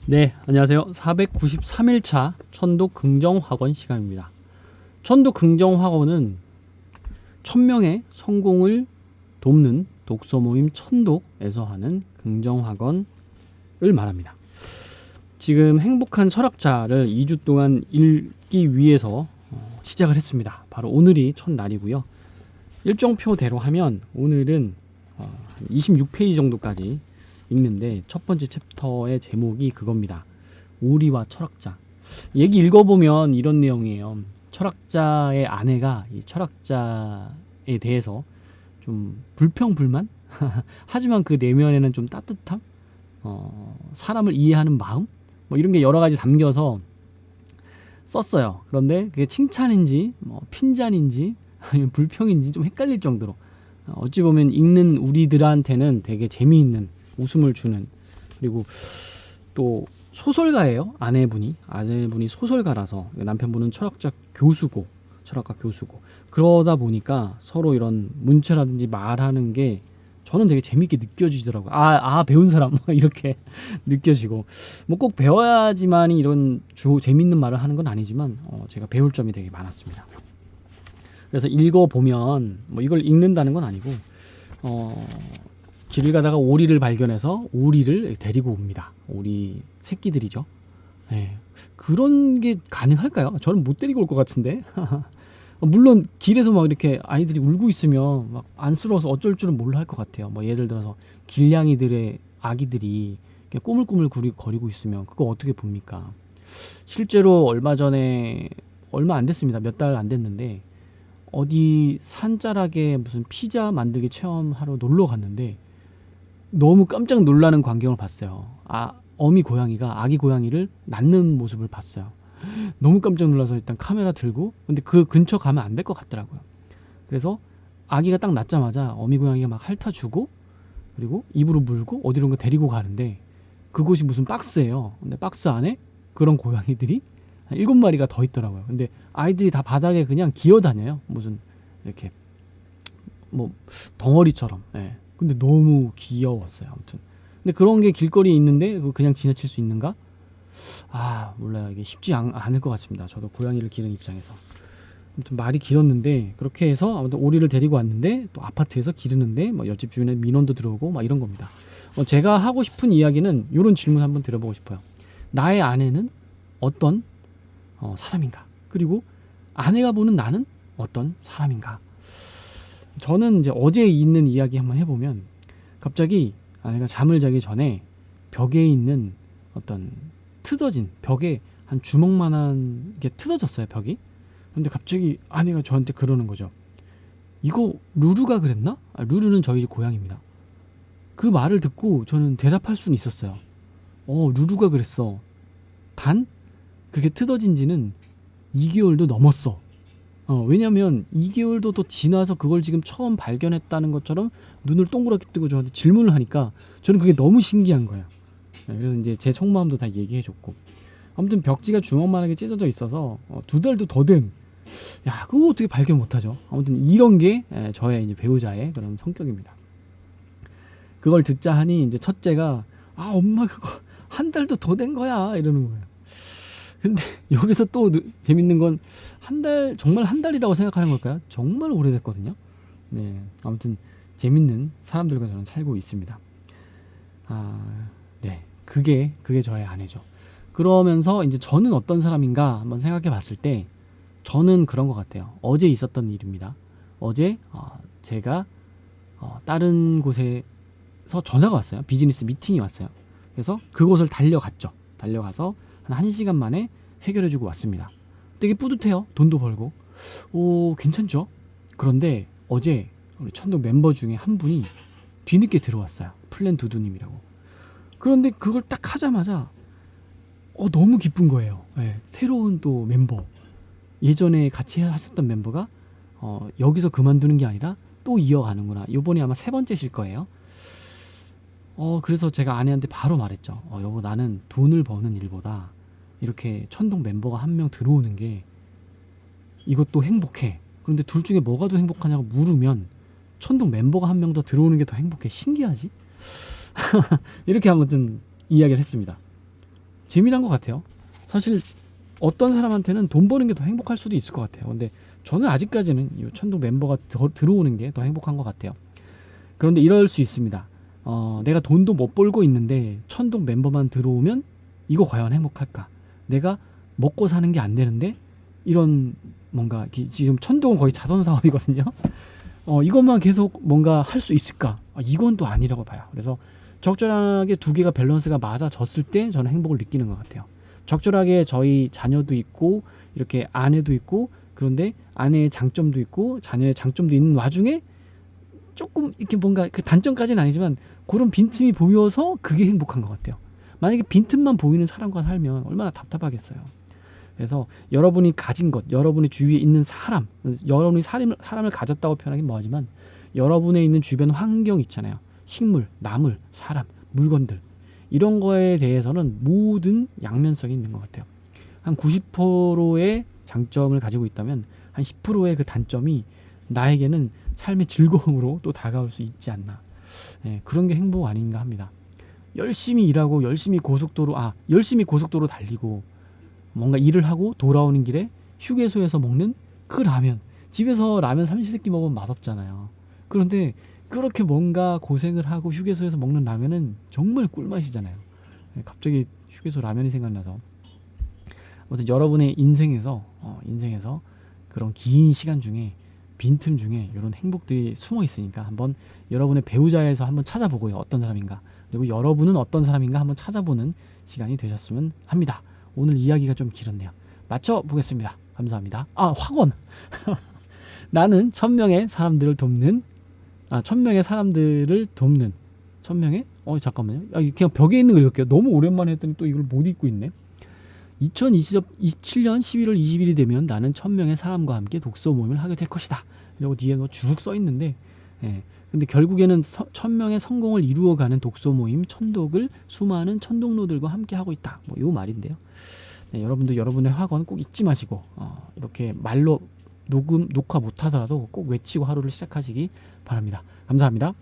네, 안녕하세요. 493일차 천독 긍정학원 시간입니다. 천독 긍정학원은 1000명의 성공을 돕는 독서 모임 천독에서 하는 긍정학원을 말합니다. 지금 행복한 철학자를 2주 동안 읽기 위해서 시작을 했습니다. 바로 오늘이 첫날이고요. 일정표대로 하면 오늘은 26페이지 정도까지 읽는데, 첫 번째 챕터의 제목이 그겁니다. 오리와 철학자. 얘기 읽어보면 이런 내용이에요. 철학자의 아내가 이 철학자에 대해서 좀 불평불만? 하지만 그 내면에는 좀 따뜻함? 사람을 이해하는 마음? 뭐 이런 게 여러 가지 담겨서 썼어요. 그런데 그게 칭찬인지 핀잔인지 아니면 불평인지 좀 헷갈릴 정도로, 어찌 보면 읽는 우리들한테는 되게 재미있는, 웃음을 주는, 그리고 또 소설가예요. 아내분이 소설가라서, 남편분은 철학가 교수고, 그러다 보니까 서로 이런 문체라든지 말하는 게 저는 되게 재밌게 느껴지더라고요. 배운 사람 이렇게 느껴지고, 뭐 꼭 배워야지만 이런 재밌는 말을 하는 건 아니지만 제가 배울 점이 되게 많았습니다. 그래서 읽어보면, 뭐 이걸 읽는다는 건 아니고, 길을 가다가 오리를 발견해서 오리를 데리고 옵니다. 오리 새끼들이죠. 네. 그런 게 가능할까요? 저는 못 데리고 올 것 같은데. 물론 길에서 막 이렇게 아이들이 울고 있으면 막 안쓰러워서 어쩔 줄은 몰라 할 것 같아요. 뭐 예를 들어서 길냥이들의 아기들이 꾸물꾸물 거리고 있으면 그거 어떻게 봅니까? 실제로 얼마 안 됐습니다. 몇 달 안 됐는데, 어디 산자락에 무슨 피자 만들기 체험하러 놀러 갔는데 너무 깜짝 놀라는 광경을 봤어요. 어미 고양이가 아기 고양이를 낳는 모습을 봤어요. 너무 깜짝 놀라서 일단 카메라 들고, 근데 그 근처 가면 안 될 것 같더라고요. 그래서 아기가 딱 낳자마자 어미 고양이가 막 핥아주고, 그리고 입으로 물고 어디론가 데리고 가는데, 그곳이 무슨 박스예요. 근데 박스 안에 그런 고양이들이 한 7마리가 더 있더라고요. 근데 아이들이 다 바닥에 그냥 기어다녀요. 무슨 이렇게 뭐 덩어리처럼. 예. 근데 너무 귀여웠어요. 아무튼. 근데 그런 게 길거리에 있는데 그거 그냥 지나칠 수 있는가? 몰라요. 이게 쉽지 않을 것 같습니다. 저도 고양이를 기르는 입장에서. 아무튼 말이 길었는데, 그렇게 해서 아무튼 오리를 데리고 왔는데, 또 아파트에서 기르는데 뭐 옆집 주인의 민원도 들어오고 막 이런 겁니다. 제가 하고 싶은 이야기는 이런 질문 한번 드려보고 싶어요. 나의 아내는 어떤 사람인가? 그리고 아내가 보는 나는 어떤 사람인가? 저는 이제 어제 있는 이야기 한번 해보면, 갑자기 아내가 잠을 자기 전에 벽에 있는 어떤 트어진 벽에 한 주먹만한 게 트어졌어요, 벽이. 근데 갑자기 아내가 저한테 그러는 거죠. 이거 루루가 그랬나? 루루는 저희 집 고양이입니다. 그 말을 듣고 저는 대답할 수는 있었어요. 루루가 그랬어. 단 그게 트어진 지는 2개월도 넘었어. 왜냐면 2개월도 더 지나서 그걸 지금 처음 발견했다는 것처럼 눈을 동그랗게 뜨고 저한테 질문을 하니까 저는 그게 너무 신기한 거예요. 그래서 이제 제 속마음도 다 얘기해줬고, 아무튼 벽지가 주먹만하게 찢어져 있어서 2달도 더 된, 그거 어떻게 발견 못하죠? 아무튼 이런 게 저의 이제 배우자의 그런 성격입니다. 그걸 듣자 하니 이제 첫째가 엄마 그거 1달도 더 된 거야 이러는 거예요. 근데 여기서 또 재밌는 건, 정말 1달이라고 생각하는 걸까요? 정말 오래됐거든요. 네, 아무튼 재밌는 사람들과 저는 살고 있습니다. 네, 그게 저의 아내죠. 그러면서 이제 저는 어떤 사람인가 한번 생각해 봤을 때, 저는 그런 것 같아요. 어제 있었던 일입니다. 어제 제가 다른 곳에서 전화가 왔어요. 비즈니스 미팅이 왔어요. 그래서 그곳을 달려가서 한 1시간 만에 해결해주고 왔습니다. 되게 뿌듯해요. 돈도 벌고. 괜찮죠? 그런데 어제 우리 천독 멤버 중에 한 분이 뒤늦게 들어왔어요. 플랜 두두님이라고. 그런데 그걸 딱 하자마자 너무 기쁜 거예요. 네, 새로운 또 멤버, 예전에 같이 하셨던 멤버가 여기서 그만두는 게 아니라 또 이어가는구나. 이번이 아마 3번째실 거예요. 그래서 제가 아내한테 바로 말했죠. 여보, 나는 돈을 버는 일보다 이렇게 천독 멤버가 한 명 들어오는 게 이것도 행복해. 그런데 둘 중에 뭐가 더 행복하냐고 물으면 천독 멤버가 한 명 더 들어오는 게 더 행복해. 신기하지? 이렇게 아무튼 이야기를 했습니다. 재미난 것 같아요. 사실 어떤 사람한테는 돈 버는 게 더 행복할 수도 있을 것 같아요. 근데 저는 아직까지는 이 천독 멤버가 들어오는 게 더 행복한 것 같아요. 그런데 이럴 수 있습니다. 내가 돈도 못 벌고 있는데 천독 멤버만 들어오면 이거 과연 행복할까? 내가 먹고 사는 게 안 되는데 이런 뭔가 지금 천독은 거의 자선 사업이거든요. 이것만 계속 뭔가 할 수 있을까? 이건 또 아니라고 봐요. 그래서 적절하게 두 개가 밸런스가 맞아졌을 때 저는 행복을 느끼는 것 같아요. 적절하게 저희 자녀도 있고 이렇게 아내도 있고 그런데 아내의 장점도 있고 자녀의 장점도 있는 와중에 조금 이렇게 뭔가 그 단점까지는 아니지만 그런 빈틈이 보여서 그게 행복한 것 같아요. 만약에 빈틈만 보이는 사람과 살면 얼마나 답답하겠어요. 그래서 여러분이 가진 것, 여러분의 주위에 있는 사람, 여러분이 사람을 가졌다고 표현하긴 뭐하지만 여러분의 있는 주변 환경 있잖아요. 식물, 나물, 사람, 물건들 이런 거에 대해서는 모든 양면성이 있는 것 같아요. 한 90%의 장점을 가지고 있다면 한 10%의 그 단점이 나에게는 삶의 즐거움으로 또 다가올 수 있지 않나. 그런 게 행복 아닌가 합니다. 열심히 일하고 열심히 고속도로 달리고 뭔가 일을 하고 돌아오는 길에 휴게소에서 먹는 그 라면. 집에서 라면 삼시세끼 먹으면 맛없잖아요. 그런데 그렇게 뭔가 고생을 하고 휴게소에서 먹는 라면은 정말 꿀맛이잖아요. 갑자기 휴게소 라면이 생각나서 아무튼 여러분의 인생에서 그런 긴 시간 중에 빈틈 중에 이런 행복들이 숨어 있으니까 한번 여러분의 배우자에서 한번 찾아보고요. 어떤 사람인가. 그리고 여러분은 어떤 사람인가 한번 찾아보는 시간이 되셨으면 합니다. 오늘 이야기가 좀 길었네요. 맞춰보겠습니다. 감사합니다. 확원. 나는 1000명의 사람들을 돕는 1000명의 잠깐만요. 그냥 벽에 있는 거 읽을게요. 너무 오랜만에 했더니 또 이걸 못 읽고 있네. 2027년 11월 20일이 되면 나는 1000명의 사람과 함께 독서 모임을 하게 될 것이다. 이러고 뒤에 쭉 써 있는데, 근데 결국에는 1000명의 성공을 이루어가는 독서 모임 천독을 수많은 천독노들과 함께 하고 있다. 요 말인데요. 여러분도 여러분의 학원 꼭 잊지 마시고 이렇게 말로 녹화 못하더라도 꼭 외치고 하루를 시작하시기 바랍니다. 감사합니다.